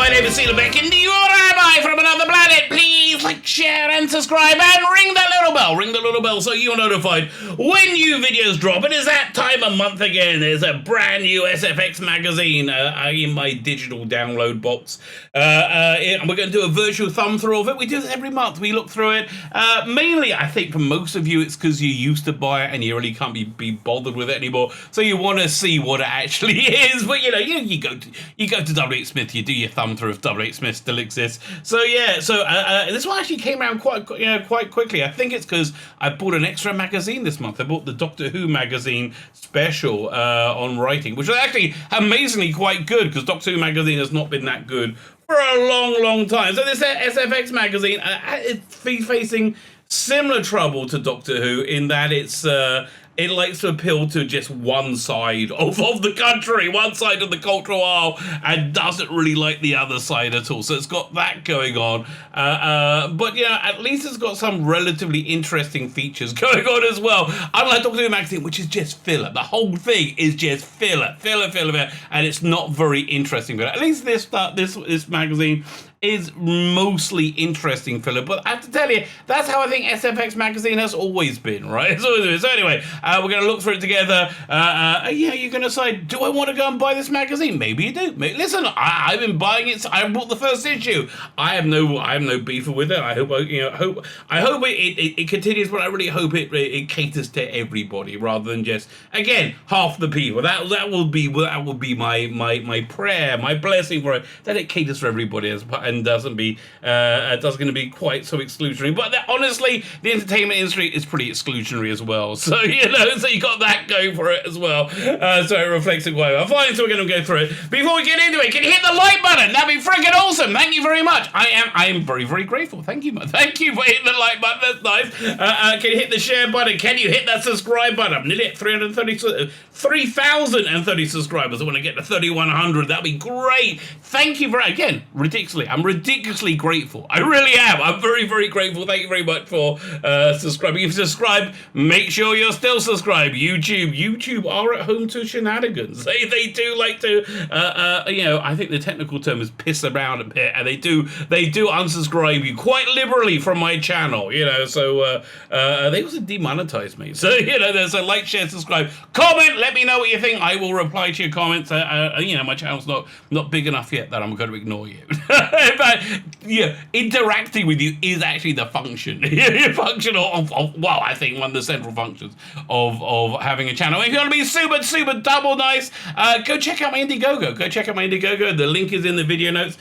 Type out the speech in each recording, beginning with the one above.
my name is Tzvi Lebetkin, your Rabbi from another planet. Please like, share, and subscribe, and ring that little bell. Ring the little bell so you're notified when new videos drop. It is that time of month again. There's a brand new SFX magazine in my digital download box. And we're going to do a virtual thumb through of it. We do this every month. We look through it. Mainly, I think for most of you, it's because you used to buy it and you really can't be bothered with it anymore. So you want to see what it actually is. But you go to W.H. Smith, you do your thumb through if W.H. Smith still exists. So yeah, this one actually came around quite quickly. I think it's because I bought an extra magazine this month. I bought the Doctor Who magazine special on writing, which was actually amazingly quite good because Doctor Who magazine has not been that good for a long time. So this SFX magazine, it's facing similar trouble to Doctor Who in that it likes to appeal to just one side of the country, one side of the cultural aisle, and doesn't really like the other side at all. So it's got that going on. But yeah, at least it's got some relatively interesting features going on as well. Unlike Doctor Who magazine, which is just filler. The whole thing is just filler, and it's not very interesting. But at least this magazine is mostly interesting filler, but I have to tell you, that's how I think SFX magazine has always been, right? It's always been. So anyway, we're going to look through it together. Yeah, you're going to decide, do I want to go and buy this magazine? Maybe you do. Listen, I've been buying it. I bought the first issue. I have no beef with it. I hope it continues, but I really hope it caters to everybody rather than just, again, half the people. That will be my prayer, my blessing for it, that it caters for everybody and doesn't be quite so exclusionary. But honestly, the entertainment industry is pretty exclusionary as well. So so you got that going for it as well. So it reflects it quite well. Fine, so we're going to go through it. Before we get into it, can you hit the like button? That'd be freaking awesome. Thank you very much. I am very grateful. Thank you for hitting the like button. That's nice. Can you hit the share button? Can you hit that subscribe button? I'm nearly at 3,030 subscribers. I want to get to 3,100. That'd be great. Thank you again, I'm ridiculously grateful. I really am. I'm very grateful. Thank you very much for subscribing. If you subscribe, make sure you're still subscribed. YouTube are at home to shenanigans. They do like to, I think the technical term is piss around a bit, and they do unsubscribe you quite liberally from my channel. So they also demonetize me. So there's a like, share, subscribe, comment. Let me know what you think. I will reply to your comments. My channel's not big enough yet that I'm going to ignore you. But interacting with you is actually the function. Function of I think one of the central functions of having a channel. If you want to be super double nice, go check out my Indiegogo. The link is in the video notes.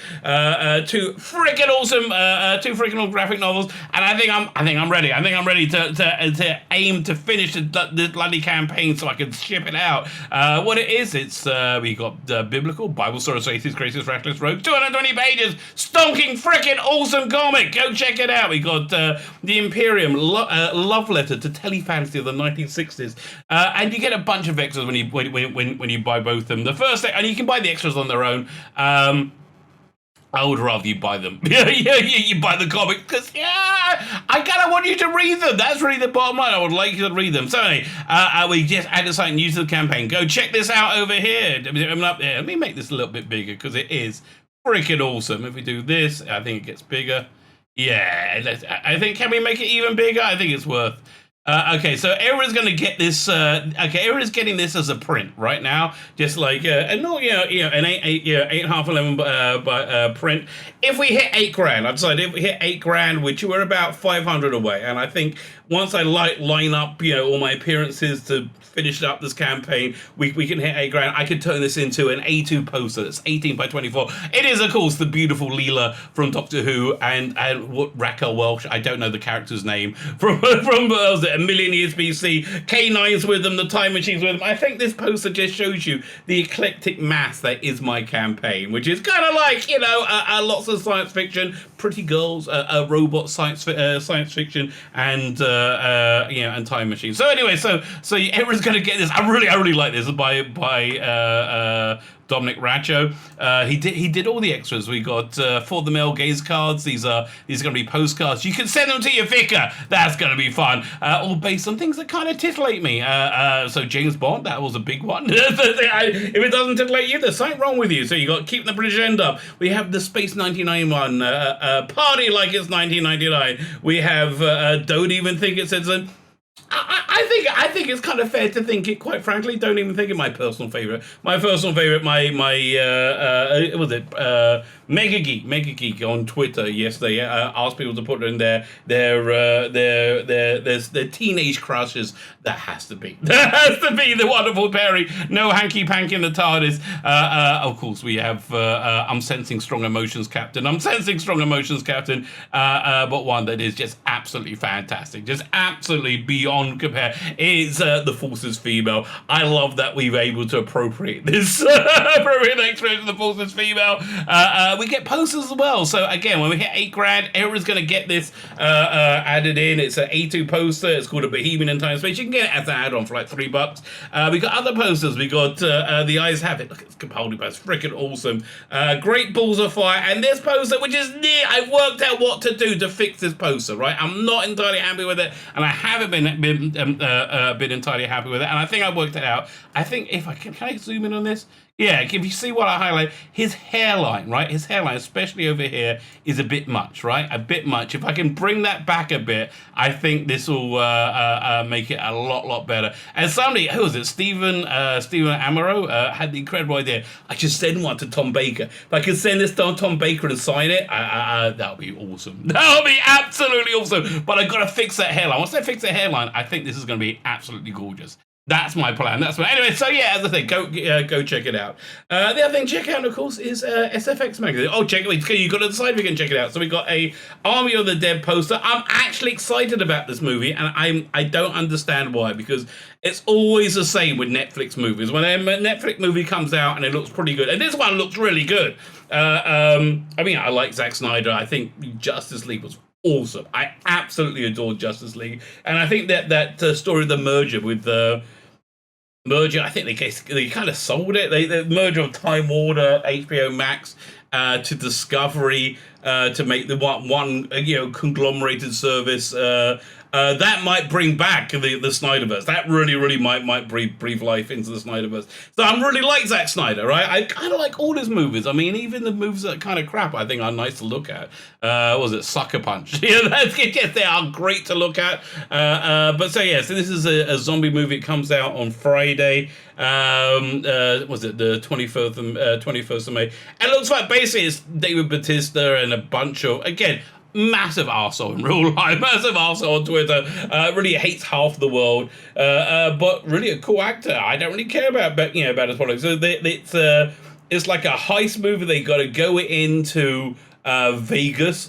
Two freaking awesome graphic novels, and I think I'm ready. I'm ready to aim to finish this bloody campaign so I can ship it out. What it is, it's we got biblical Bible stories, atheist, racist, reckless, rogue, 220 pages, stonking freaking awesome comic. Go check it out. We got the Imperium love letter to telefantasy of the 1960s, and you get a bunch of extras when you buy both of them. The first thing, and you can buy the extras on their own. I would rather you buy them. You buy the comic because I kind of want you to read them. That's really the bottom line. I would like you to read them. So anyway, we just added something new to the campaign. Go check this out over here. Let me make this a little bit bigger because it is freaking awesome. If we do this, I think it gets bigger. Yeah, I think, can we make it even bigger? I think it's worth. Okay, so everyone's going to get this. Everyone's getting this as a print right now, just like an 8.5 print. If we hit $8,000, I'd say if we hit $8,000, which we're about 500 away, and I think once I line up, all my appearances to finish up this campaign, we can hit $8,000. I could turn this into an A2 poster that's 18 by 24. It is, of course, the beautiful Leela from Doctor Who and what Raquel Welch. I don't know the character's name from a million years BC. K9's with them, the time machine's with them. I think this poster just shows you the eclectic mass that is my campaign, which is kind of like lots of science fiction, pretty girls, robot science fiction, and time machines. So anyway, so everyone's gonna get this. I really like this by Dominic Racho. He did all the extras. We got for the mail gaze cards. These are going to be postcards. You can send them to your vicar. That's going to be fun. All based on things that kind of titillate me. So James Bond, that was a big one. If it doesn't titillate you, there's something wrong with you. So you got Keep the British End Up. We have the Space 99 one. Party Like It's 1999. We have Don't Even Think It's Citizen. I think it's kind of fair to think it, quite frankly. Don't even think it my personal favorite. My personal favorite, was it Mega Geek on Twitter yesterday asked people to put in their teenage crushes. That has to be the wonderful Perry. No hanky panky in the TARDIS. Of course we have I'm sensing strong emotions, Captain. But one that is just absolutely fantastic, just absolutely beyond compare. Is the Force's female. I love that we've able to appropriate this experience of the Force's female. We get posters as well. So again, when we hit $8,000, everyone's going to get this added in. It's an A2 poster. It's called a Bohemian in Time Space. You can get it as an add-on for like $3. We got other posters. We got The Eyes Have It. Look, it's Capaldi poster. Freaking awesome. Great Balls of Fire. And this poster, which is near, I worked out what to do to fix this poster, right? I'm not entirely happy with it, and I haven't been entirely happy with it, and I think I worked it out. I think if I can I zoom in on this? Yeah, if you see what I highlight, his hairline, right? His hairline, especially over here, is a bit much, right? A bit much. If I can bring that back a bit, I think this will make it a lot better. And somebody, who was it? Stephen Amaro had the incredible idea. I should send one to Tom Baker. If I could send this to Tom Baker and sign it, that would be awesome. That would be absolutely awesome. But I've got to fix that hairline. Once I fix the hairline, I think this is going to be absolutely gorgeous. That's my plan. Anyway. So yeah, as I think, go check it out. The other thing, check out, of course, is SFX magazine. Oh, check it. You got to decide if you can check it out. So we got a Army of the Dead poster. I'm actually excited about this movie, and I don't understand why, because it's always the same with Netflix movies. When a Netflix movie comes out and it looks pretty good, and this one looks really good. I mean, I like Zack Snyder. I think Justice League was awesome. I absolutely adored Justice League, and I think that story of the merger with the I think they kind of sold it. The merger of Time Warner, HBO Max to Discovery to make the one conglomerated service. That might bring back the Snyderverse. That really might breathe life into the Snyderverse. So I'm really like Zack Snyder, right? I kind of like all his movies. I mean, even the movies that are kind of crap, I think are nice to look at. What was it? Sucker Punch. Yes, they are great to look at. But so this is a zombie movie. It comes out on Friday. Was it the 21st of May? And it looks like basically it's David Bautista and a bunch of, again, massive arsehole in real life, massive arsehole on Twitter, really hates half the world, but really a cool actor. I don't really care about his politics. So it's like a heist movie. They got to go into Vegas,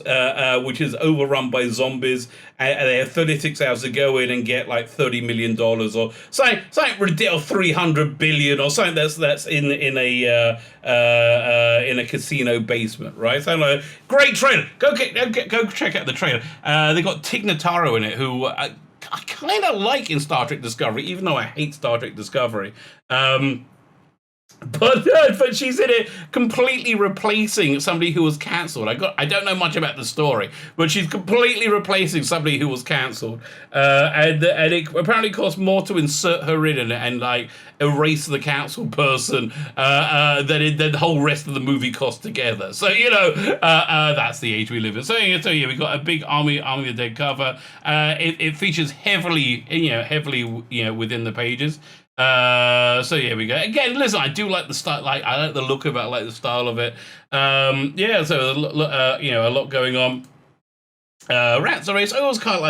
which is overrun by zombies, and they have 36 hours to go in and get like $30 million or something ridiculous, 300 billion or something that's in a casino basement, right? So great trailer. Go check out the trailer. They got Tig Notaro in it, who I kind of like in Star Trek Discovery, even though I hate Star Trek Discovery. But she's in it completely replacing somebody who was cancelled. I don't know much about the story, but she's completely replacing somebody who was cancelled. And it apparently costs more to insert her in and like erase the cancelled person than the whole rest of the movie cost together. So that's the age we live in. So we got a big Army of the Dead cover. It features heavily within the pages. So yeah, we go again. Listen, I do like the style. I like the look of it. I like the style of it. So a lot going on. Rants Array. I always kind of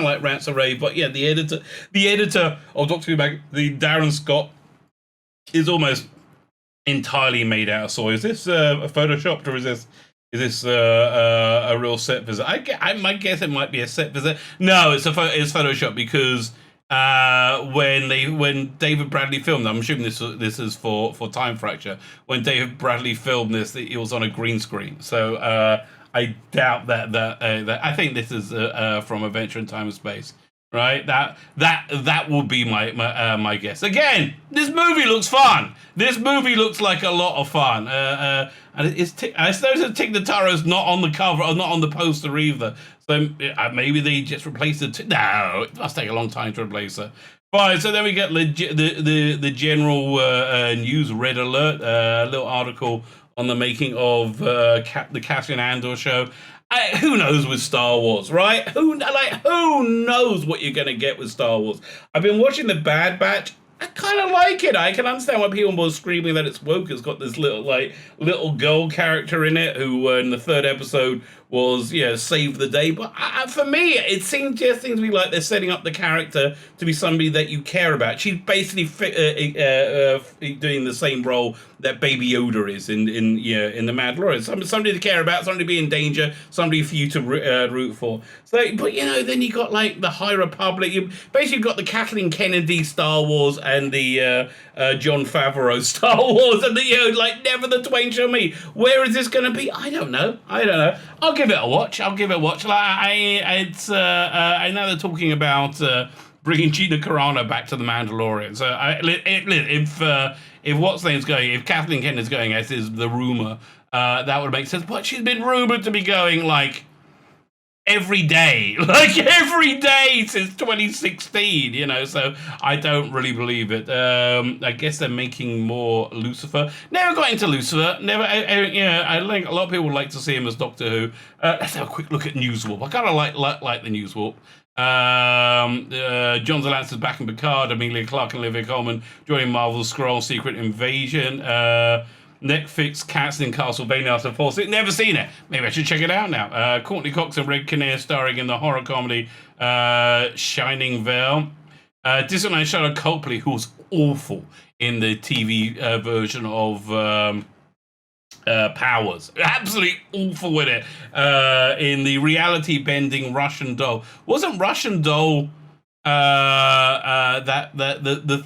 like Rants Array, but yeah, the editor of Doctor Who Darren Scott is almost entirely made out of soy. Is this photoshopped, or is this a real set visit? I might guess it might be a set visit. No, it's photoshopped because. When David Bradley filmed, I'm assuming this is for Time Fracture. When David Bradley filmed this, it was on a green screen. So I doubt that I think this is from Adventure in Time and Space. right? That will be my guess. Again, this movie looks fun. This movie looks like a lot of fun. And I suppose Tig Notaro's not on the cover or not on the poster either. So maybe they just replaced it. No, it must take a long time to replace her. Fine, so then we get the general news red alert, a little article on the making of the Cassian Andor show. Who knows with Star Wars, right? Who knows what you're going to get with Star Wars? I've been watching The Bad Batch. I kind of like it. I can understand why people were screaming that it's woke. It's got this little girl character in it who in the third episode was saved the day. But for me, it seems to be like they're setting up the character to be somebody that you care about. She's basically doing the same role that Baby Yoda is in The Mandalorian. Somebody to care about, somebody to be in danger, somebody for you to root for. So, but then you got like the High Republic. You basically got the Kathleen Kennedy Star Wars and the Jon Favreau Star Wars, and never the twain shall meet. Where is this going to be? I don't know. I'll give it a watch. I know they're talking about bringing Gina Carano back to The Mandalorian. So if what's name's going, if Kathleen Kennedy's going, as is the rumor, that would make sense. But she's been rumored to be going every day since 2016, so I don't really believe it. I guess they're making more Lucifer. Never got into Lucifer. I think a lot of people would like to see him as Doctor Who. Let's have a quick look at Newswarp. I kind of like the Newswarp. John Zalansky's back in Picard, Emilia Clarke and Olivia Colman joining Marvel's Skrull Secret Invasion. Netflix cancelling Castlevania after four seasons. Never seen it. Maybe I should check it out now. Courtney Cox and Red Kinnear starring in the horror comedy Shining Veil. Disneyland Charlotte Copley, who was awful in the TV version of Powers. Absolutely awful with it. In the reality-bending Russian Doll. Wasn't Russian Doll the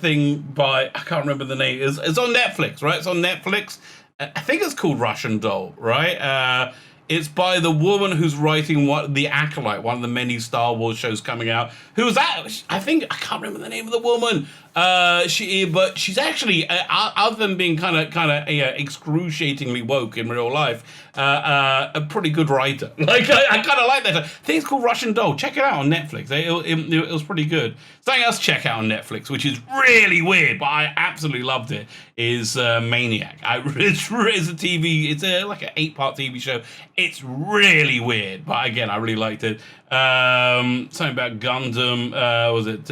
thing by, I can't remember the name. It's on Netflix, right? It's on Netflix. I think it's called Russian Doll, right? It's by the woman who's writing The Acolyte, one of the many Star Wars shows coming out. Who's that? I can't remember the name of the woman. But she's actually, other than being kind of excruciatingly woke in real life, a pretty good writer. I kind of like that. I think it's called Russian Doll. Check it out on Netflix. It was pretty good. Something else to check out on Netflix, which is really weird, but I absolutely loved it, is Maniac. It's a TV. It's like an 8-part TV show. It's really weird, but again, I really liked it. Something about Gundam. Was it?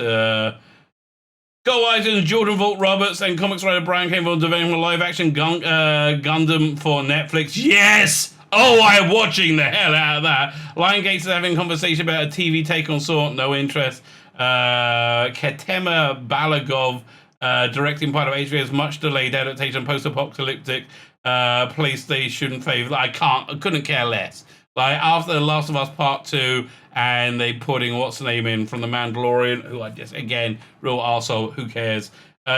Go Items, Jordan Vogt Roberts, and comics writer Brian K. Vaughan developing a live-action Gundam for Netflix. Yes! Oh, I'm watching the hell out of that. Lion Gates is having a conversation about a TV take on Saw. No interest. Ketema Balagov directing part of HBO's much-delayed adaptation post-apocalyptic PlayStation favorite. I couldn't care less. After The Last of Us Part 2, and they putting what's the name in from The Mandalorian, who I just, again, real arsehole, who cares?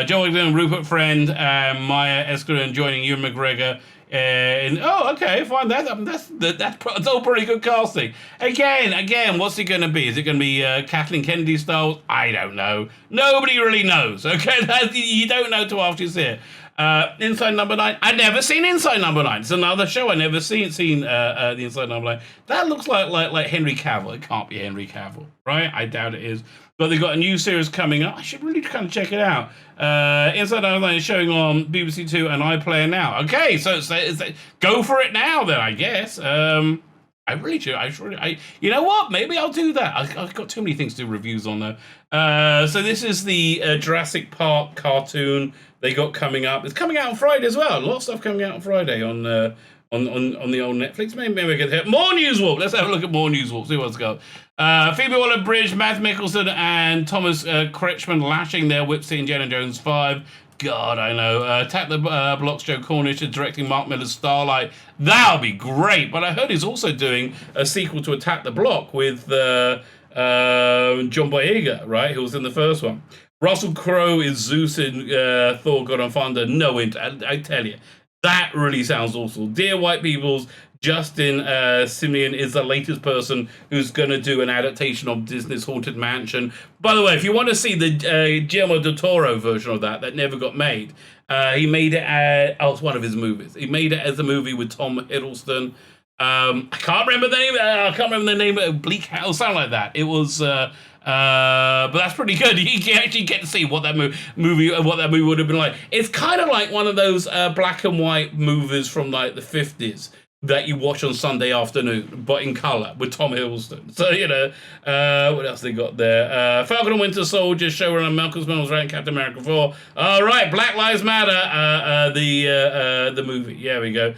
Joe Eggleston, Rupert Friend, Maya Eskerin joining Ewan McGregor. Okay, fine. That's all pretty good casting. Again, what's it going to be? Is it going to be Kathleen Kennedy style? I don't know. Nobody really knows. Okay, you don't know till after you see it. Inside Number 9. I've never seen Inside Number 9. It's another show I never seen the Inside Number 9. That looks like Henry Cavill. It can't be Henry Cavill, right? I doubt it is. But they've got a new series coming up. I should really kind of check it out. Inside Number 9 is showing on BBC Two and iPlayer now. Okay, so go for it now then, I guess. I really should. You know what? Maybe I'll do that. I've got too many things to do reviews on though. So this is the Jurassic Park cartoon they got coming up. It's coming out on Friday as well. A lot of stuff coming out on Friday on the old Netflix. Maybe we can hit more Newswarp. Let's have a look at more Newswarp. See what's got. Phoebe Waller-Bridge, Matt Mickelson, and Thomas Kretschmann lashing their whips in Indiana Jones 5. God, I know. Tap the Blocks, Joe Cornish is directing Mark Miller's Starlight. That'll be great. But I heard he's also doing a sequel to Attack the Block with John Boyega, right? Who was in the first one. Russell Crowe is Zeus in Thor: God and Thunder. No, I tell you, that really sounds awful. Dear White Peoples, Justin Simeon is the latest person who's going to do an adaptation of Disney's Haunted Mansion. By the way, if you want to see the Guillermo del Toro version of that never got made, he made it as it's one of his movies. He made it as a movie with Tom Hiddleston. I can't remember the name. I can't remember the name of Bleak House, something like that. It was, but that's pretty good. You can actually get to see what that movie would have been like. It's kind of like one of those black and white movies from like the 50s that you watch on Sunday afternoon, but in color with Tom Hiddleston. So what else they got there? Falcon and Winter Soldier, showrunner Malcolm Spellman's writing Captain America 4. All right, Black Lives Matter. The movie. Yeah, we go.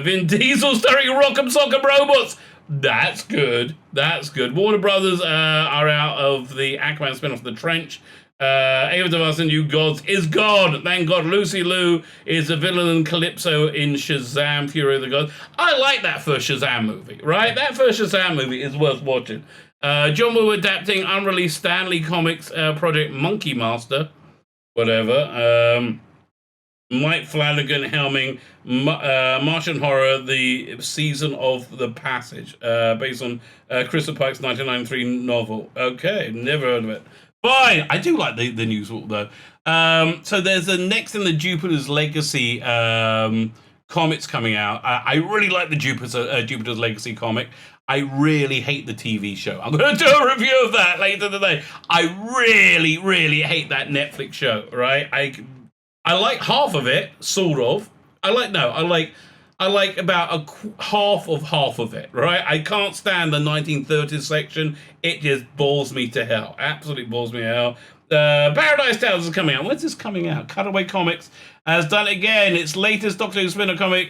Vin Diesel starring Rock'em Sock'em Robots. That's good. That's good. Warner Brothers are out of the Aquaman spin-off The Trench. Ava DeVos and New Gods is gone. Thank God. Lucy Liu is a villain in Calypso in Shazam, Fury of the Gods. I like that first Shazam movie, right? That first Shazam movie is worth watching. John Woo adapting unreleased Stan Lee Comics project Monkey Master. Whatever. Mike Flanagan helming Martian Horror, the season of The Passage, based on Christopher Pike's 1993 novel. Okay, never heard of it. Fine, I do like the news though. So there's a next in the Jupiter's Legacy comics coming out. I really like the Jupiter's Legacy comic. I really hate the TV show. I'm going to do a review of that later today. I really, really hate that Netflix show, right? I like half of it, sort of. I like about half of it, right? I can't stand the 1930s section. It just bores me to hell. Absolutely bores me to hell. Paradise Tales is coming out. When's this coming out? Cutaway Comics has done it again. Its latest Doctor Who spin-off comic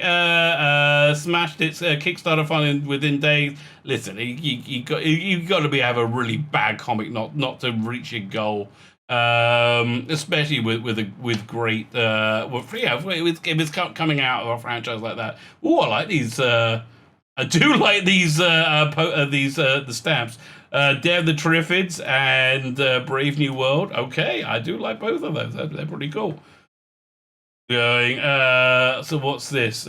smashed its Kickstarter funding within days. Listen, you got to have a really bad comic not to reach your goal. Especially with great if it's coming out of a franchise like that. Oh, I like these. I do like these the stamps. Dare the Terrifids and Brave New World. Okay, I do like both of those. They're pretty cool. Going. So what's this?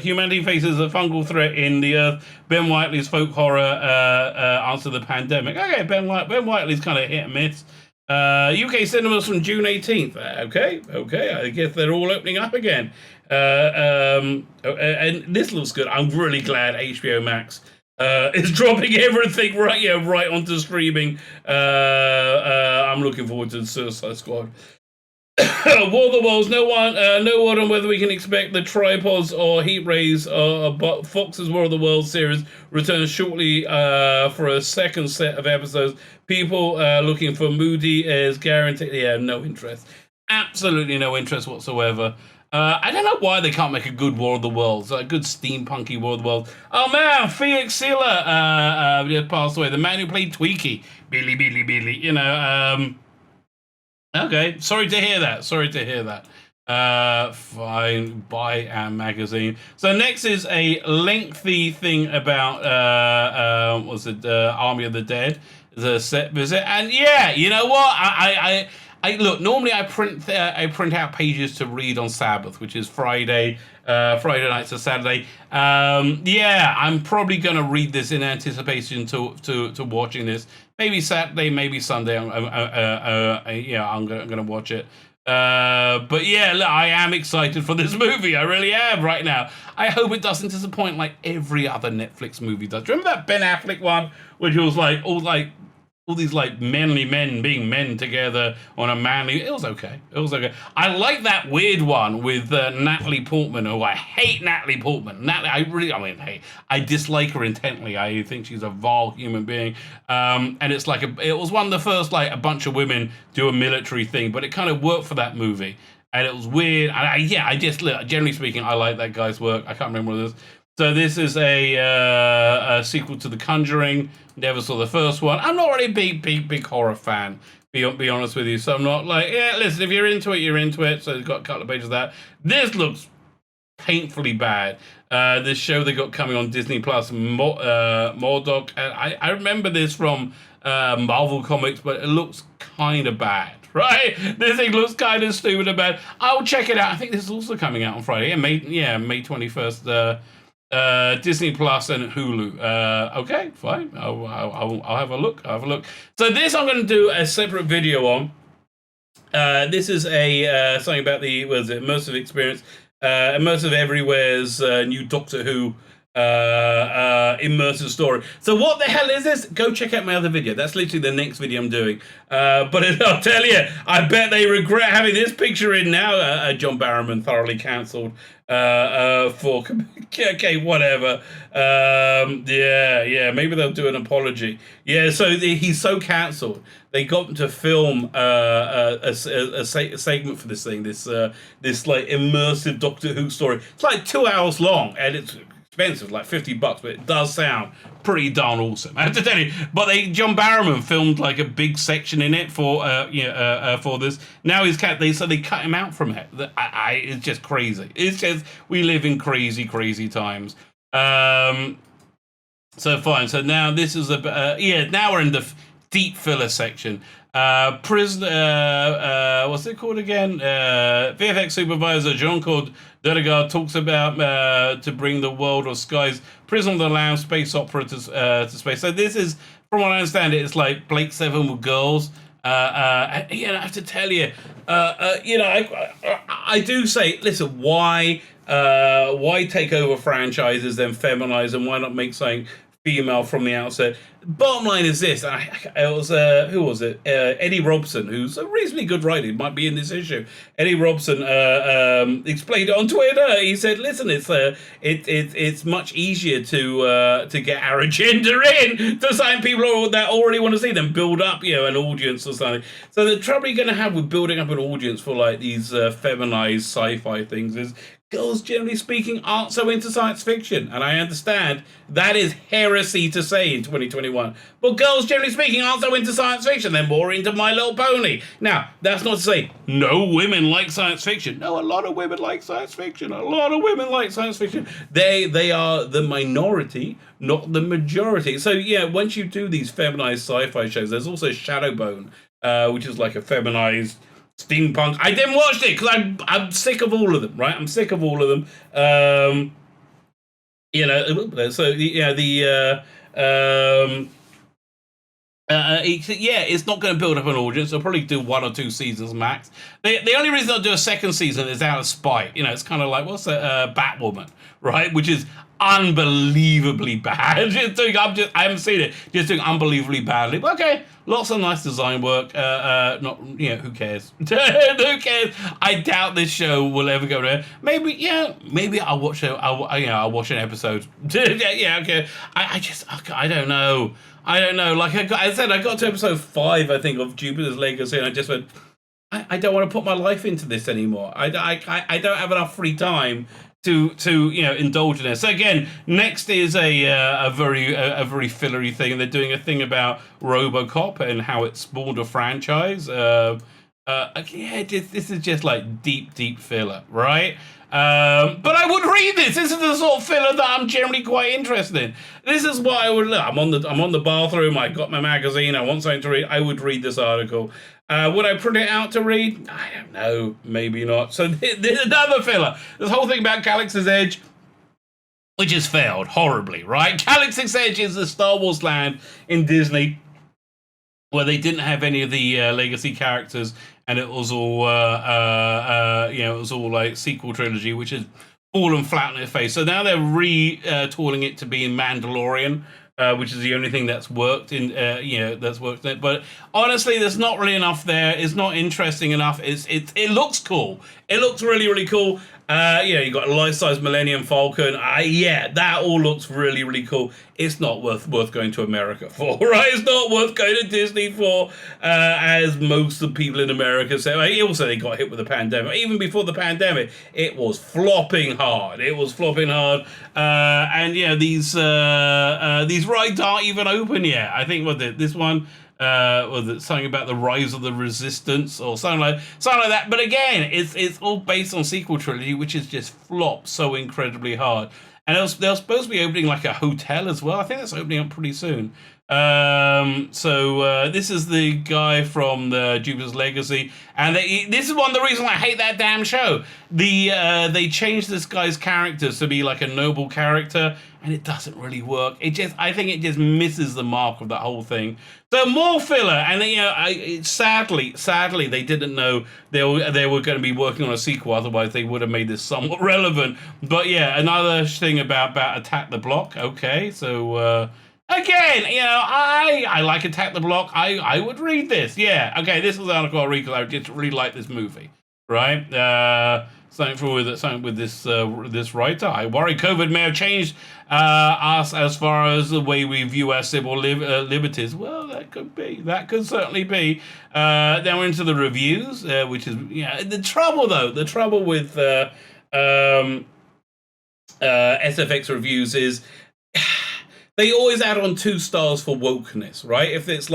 Humanity faces a fungal threat in the Earth. Ben Whiteley's folk horror answer the pandemic. Okay, Ben Whiteley's kind of hit and miss. UK cinemas from June 18th. Okay, I guess they're all opening up again. And this looks good. I'm really glad HBO Max is dropping everything right onto streaming. I'm looking forward to the Suicide Squad. War of the Worlds. No word on whether we can expect the tripods or heat rays. But Fox's War of the Worlds series returns shortly for a second set of episodes. People looking for Moody is guaranteed. Yeah, no interest. Absolutely no interest whatsoever. I don't know why they can't make a good War of the Worlds, a good steampunky War of the Worlds. Oh man, Felix Silla just passed away. The man who played Tweaky, Billy. Okay, sorry to hear that. Fine, buy our magazine. So next is a lengthy thing about Army of the Dead, the set visit, and yeah, you know what? I look. Normally, I print out pages to read on Sabbath, which is Friday night to Saturday. Yeah, I'm probably going to read this in anticipation to watching this. Maybe Saturday, maybe Sunday. I'm going to watch it. But yeah, look, I am excited for this movie. I really am right now. I hope it doesn't disappoint like every other Netflix movie does. Do you remember that Ben Affleck one, which was like all these like manly men being men together on a manly. It was okay. I like that weird one with Natalie Portman. Oh, I hate Natalie Portman. I dislike her intently. I think she's a vile human being. And it's like it was one of the first like a bunch of women do a military thing, but it kind of worked for that movie. And it was weird. And generally speaking, I like that guy's work. I can't remember what it is. So this is a sequel to The Conjuring. Never saw the first one. I'm not really a big horror fan, be honest with you. So I'm not like, yeah, listen, if you're into it, you're into it. So it's got a couple of pages of that. This looks painfully bad. This show they got coming on Disney Plus, Mordok. I remember this from Marvel Comics, but it looks kind of bad. Right? This thing looks kind of stupid and bad. I'll check it out. I think this is also coming out on Friday. May 21st. Disney Plus and Hulu. Okay, fine. I'll have a look. I'll have a look. So this I'm going to do a separate video on. This is a something about the immersive experience, immersive everywhere's new Doctor Who immersive story. So what the hell is this? Go check out my other video. That's literally the next video I'm doing. But I'll tell you, I bet they regret having this picture in now. John Barrowman thoroughly cancelled for okay, whatever. Yeah, maybe they'll do an apology. Yeah, so he's so cancelled. They got him to film a segment for this thing, this like immersive Doctor Who story. It's like 2 hours long, and it's expensive, like $50, but it does sound pretty darn awesome, I have to tell you. But John Barrowman filmed like a big section in it for for this. Now he's so they cut him out from it. It's just crazy. It's just, we live in crazy times. So fine. So now this is now we're in the deep filler section. What's it called again? VFX supervisor Jean-Claude Dedegaard talks about to bring the world of Sky's Prison of the Lamb space opera to space. So this is, from what I understand, it's like Blake Seven with girls. I have to tell you, I do say, listen, why take over franchises, then feminize them? Why not make something female from the outset? Bottom line is this: it was who was it? Eddie Robson, who's a reasonably good writer, he might be in this issue. Eddie Robson explained it on Twitter. He said, "Listen, it's much easier to get our agenda in to sign people that already want to see them, build up, an audience or something." So the trouble you're going to have with building up an audience for like these feminized sci-fi things is, girls, generally speaking, aren't so into science fiction. And I understand that is heresy to say in 2021. But girls, generally speaking, aren't so into science fiction. They're more into My Little Pony. Now, that's not to say no women like science fiction. No, a lot of women like science fiction. A lot of women like science fiction. They are the minority, not the majority. So, yeah, once you do these feminized sci-fi shows, there's also Shadowbone, which is like a feminized steampunk. I didn't watch it because I'm sick of all of them, right? I'm sick of all of them. It's not going to build up an audience. They'll probably do 1 or 2 seasons max. The only reason they'll do a second season is out of spite. It's kind of like, what's Batwoman, right? Which is unbelievably bad. I haven't seen it. Just doing unbelievably badly. But okay, lots of nice design work. Who cares? Who cares? I doubt this show will ever go there. Maybe I'll watch it. I'll watch an episode. Okay. I don't know. Like I said, I got to episode 5, I think, of Jupiter's Legacy, and I just went, I don't want to put my life into this anymore. I don't have enough free time to indulge in it. So again, next is a very fillery thing. They're doing a thing about RoboCop and how it spawned a franchise. This is just like deep filler, right? But I would read this. This is the sort of filler that I'm generally quite interested in. This is what I would look. I'm on the bathroom. I got my magazine. I want something to read. I would read this article. Would I print it out to read? I don't know. Maybe not. So there's another filler. This whole thing about Galaxy's Edge, which has failed horribly, right? Galaxy's Edge is the Star Wars land in Disney where they didn't have any of the legacy characters, and it was all like sequel trilogy, which has fallen flat on its face. So now they're retooling it to be in Mandalorian, which is the only thing that's worked in, that's worked in it. But honestly, there's not really enough there. It's not interesting enough. It looks cool. It looks really cool. You got a life-size Millennium Falcon. That all looks really cool. It's not worth going to America for, right? It's not worth going to Disney for, as most of the people in America say. Also, they got hit with the pandemic. Even before the pandemic, it was flopping hard. These rides aren't even open yet. I think this one. Was it something about the rise of the resistance or something like that? But again, it's all based on sequel trilogy, which has just flopped so incredibly hard. And they're supposed to be opening like a hotel as well. I think that's opening up pretty soon. This is the guy from the Jupiter's Legacy, and this is one of the reasons I hate that damn show. They changed this guy's character to be like a noble character, and it doesn't really work. I think it just misses the mark of that whole thing. So more filler, and sadly, they didn't know they were going to be working on a sequel. Otherwise, they would have made this somewhat relevant. But yeah, another thing about Attack the Block. Okay, so. Again, I like Attack the Block. I would read this. Yeah. Okay, this is an article I read because I just really like this movie. Right? Something with this writer. I worry COVID may have changed us as far as the way we view our civil liberties. Well, that could be. That could certainly be. Then we're into the reviews, which is the trouble with SFX reviews is. They always add on 2 stars for wokeness, right? If it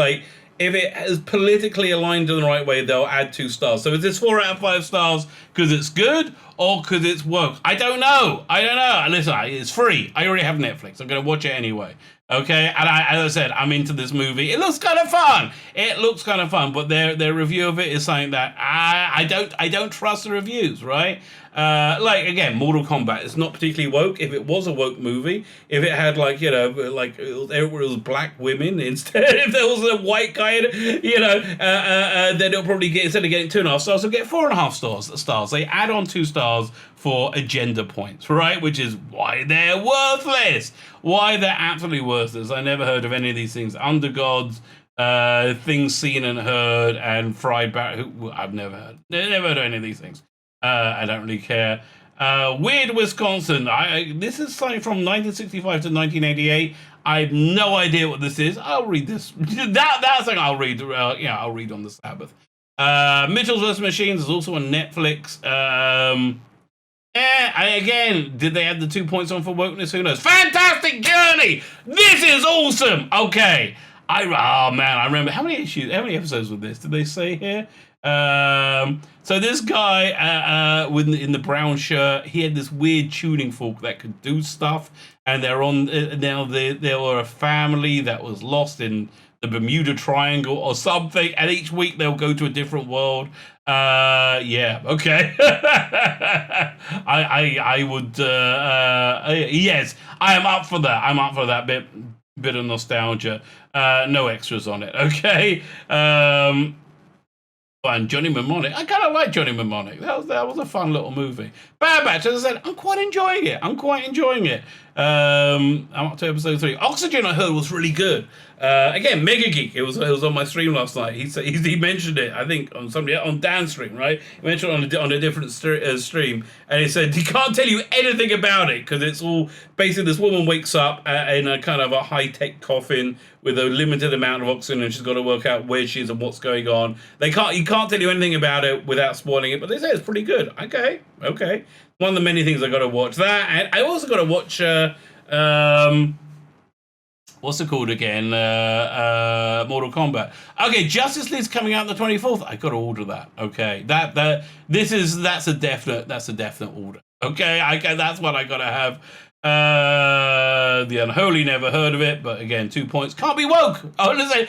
is politically aligned in the right way, they'll add 2 stars. So is this 4 out of 5 stars because it's good or because it's woke? I don't know. Listen, it's free. I already have Netflix. I'm going to watch it anyway. Okay, and as I said, I'm into this movie. It looks kind of fun. But their review of it is saying that I don't trust the reviews, right? Again, Mortal Kombat. It's not particularly woke. If it was a woke movie, if it had it was black women instead, if there was a white guy, then it'll probably get, instead of getting 2.5 stars, it'll get 4.5 stars. They add on 2 stars for agenda points, right? Which is why they're worthless. Why they're absolutely worthless. I never heard of any of these things. Undergods, things seen and heard, and fried back. I've never heard of any of these things. I don't really care. Weird Wisconsin. This is something from 1965 to 1988. I have no idea what this is. I'll read this. That's something I'll read. I'll read on the Sabbath. Mitchell's vs. Machines is also on Netflix. Again, did they add the 2 points on for wokeness? Who knows? Fantastic Journey! This is awesome! Okay. I remember how many episodes were this? Did they say here? So this guy in the brown shirt, he had this weird tuning fork that could do stuff, and they were a family that was lost in the Bermuda Triangle or something, and each week they'll go to a different world. Okay. I would yes, I am up for that. Bit of nostalgia. No extras on it. Okay. And Johnny Mnemonic. I kind of like Johnny Mnemonic. That was a fun little movie. Bad Batch, as I said, I'm quite enjoying it. I'm up to episode 3. Oxygen, I heard, was really good. Again, Mega Geek. It was on my stream last night. He mentioned it. I think on Dan's stream, right? He mentioned it on a different stream, and he said he can't tell you anything about it because it's all basically this woman wakes up in a kind of a high-tech coffin with a limited amount of oxygen, and she's got to work out where she is and what's going on. He can't tell you anything about it without spoiling it, but they say it's pretty good. Okay. One of the many things I got to watch. That, and I also got to watch. What's it called again? Mortal Kombat. Okay, Justice League's coming out the 24th. I got to order that. Okay, that's a definite order. Okay, that's what I got to have. The Unholy, never heard of it, but again, 2 points. Can't be woke. Oh, listen,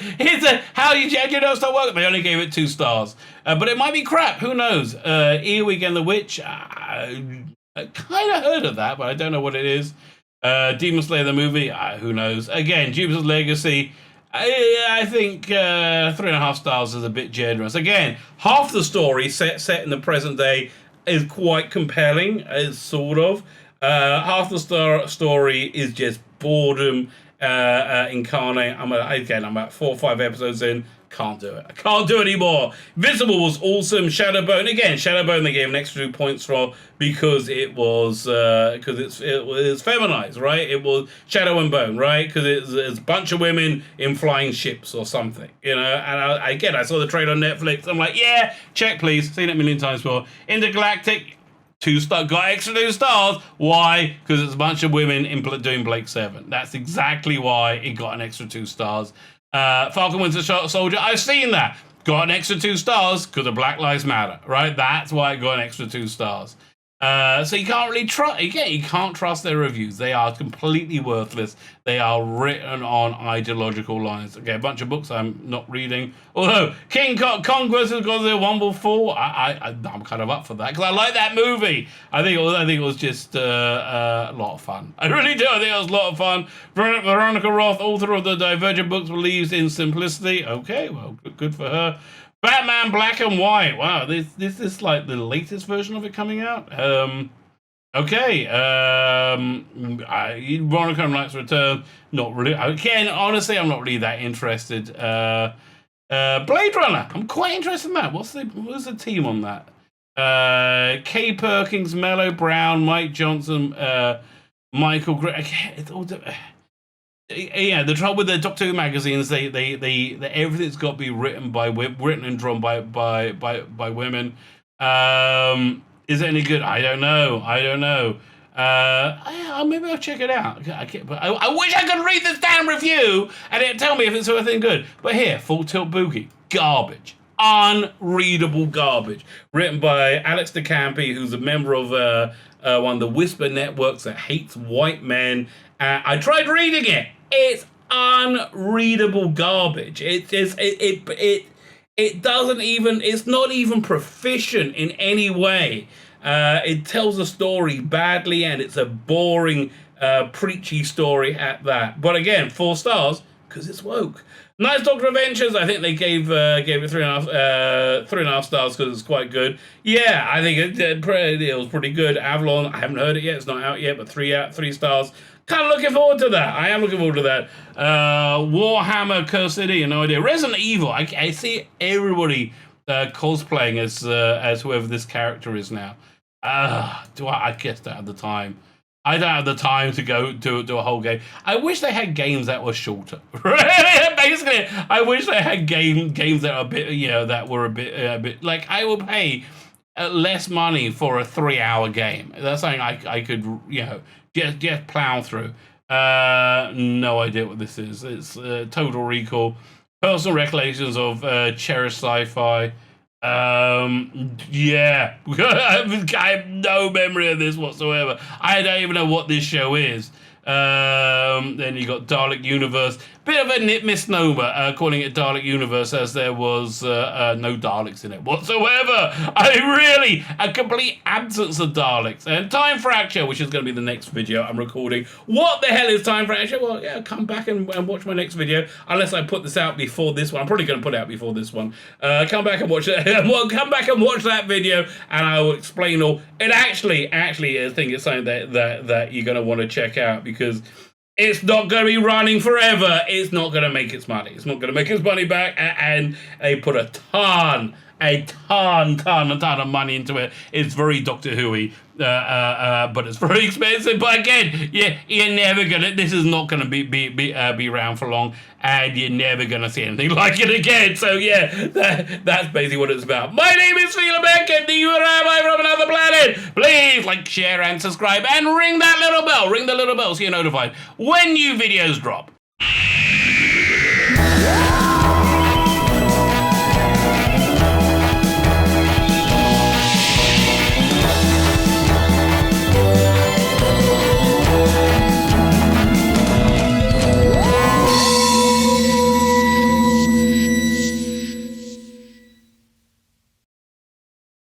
how you know it's not woke? They only gave it 2 stars, but it might be crap. Who knows? Earwig and the Witch. I kind of heard of that, but I don't know what it is. Demon Slayer the movie. Who knows? Again, Jupiter's Legacy. I think 3.5 stars is a bit generous. Again, half the story set in the present day is quite compelling. Sort of. Half the story is just boredom incarnate. I'm about 4 or 5 episodes in. Can't do it. I can't do it anymore. Visible was awesome. Shadowbone, again, Shadowbone they gave an extra 2 points for because it was it was feminized, right? It was Shadow and Bone, right? Because it's a bunch of women in flying ships or something, And I saw the trailer on Netflix. I'm like, yeah, check please. Seen it a million times before. Intergalactic. 2 stars, got extra 2 stars. Why? Because it's a bunch of women doing Blake 7. That's exactly why it got an extra 2 stars. Falcon Winter Soldier, I've seen that. Got an extra 2 stars because of Black Lives Matter, right? That's why it got an extra 2 stars. So you can't really trust. Again, you can't trust their reviews. They are completely worthless. They are written on ideological lines. Okay, a bunch of books I'm not reading. Although King Kong vs. Godzilla 144, I'm kind of up for that because I like that movie. I think it was just a lot of fun. I really do. I think it was a lot of fun. Veronica Roth, author of the Divergent books, believes in simplicity. Okay, well, good for her. Batman Black and White. Wow, this is like the latest version of it coming out. Okay. Veronica Knight's Return. Not really. Again, honestly, I'm not really that interested. Blade Runner. I'm quite interested in that. What's the team on that? Kay Perkins, Mello Brown, Mike Johnson, Michael Gray. It's all. Yeah, the trouble with the Doctor Who magazines, they everything's got to be written and drawn by women. Is it any good? I don't know. Maybe I'll check it out. I wish I could read this damn review and it'd tell me if it's anything good. But here, Full Tilt Boogie, garbage, unreadable garbage. Written by Alex DeCampi, who's a member of one of the Whisper networks that hates white men. I tried reading it. It's unreadable garbage. It doesn't even. It's not even proficient in any way. It tells a story badly, and it's a boring, preachy story at that. But again, 4 stars because it's woke. Nice Doctor Adventures. I think they gave it 3.5 stars because it's quite good. Yeah, I think it was pretty good. Avalon. I haven't heard it yet. It's not out yet, but 3 stars. Kind of looking forward to that. I am looking forward to that. Warhammer Curse City, no idea. Resident Evil. I see everybody cosplaying as whoever this character is now. I guess don't have the time. I don't have the time to go do a whole game. I wish they had games that were shorter. Basically, I wish they had games that are a bit, that were a bit like I will pay less money for a 3-hour game. That's something I could, just plow through. No idea what this is. It's Total Recall, Personal Recollections of Cherished Sci-Fi. Yeah, I have no memory of this whatsoever. I don't even know what this show is. Then you got Dalek Universe. Bit of a misnomer calling it Dalek Universe, as there was no Daleks in it whatsoever. A complete absence of Daleks. And Time Fracture, which is going to be the next video I'm recording. What the hell is Time Fracture? Well, yeah, come back and watch my next video, unless I put this out before this one. I'm probably going to put it out before this one. Come back and watch it. Well, come back and watch that video, and I will explain all. It actually, I think it's something that you're going to want to check out, because it's not going to be running forever. It's not going to make its money. It's not going to make its money back. And they put a ton of money into it. It's very Doctor Who-y, but it's very expensive. But again, you're never gonna. This is not gonna be around for long, and you're never gonna see anything like it again. So yeah, that's basically what it's about. My name is Tzvi Lebetkin, the Rabbi from another planet. Please like, share, and subscribe, and ring that little bell. Ring the little bell so you're notified when new videos drop.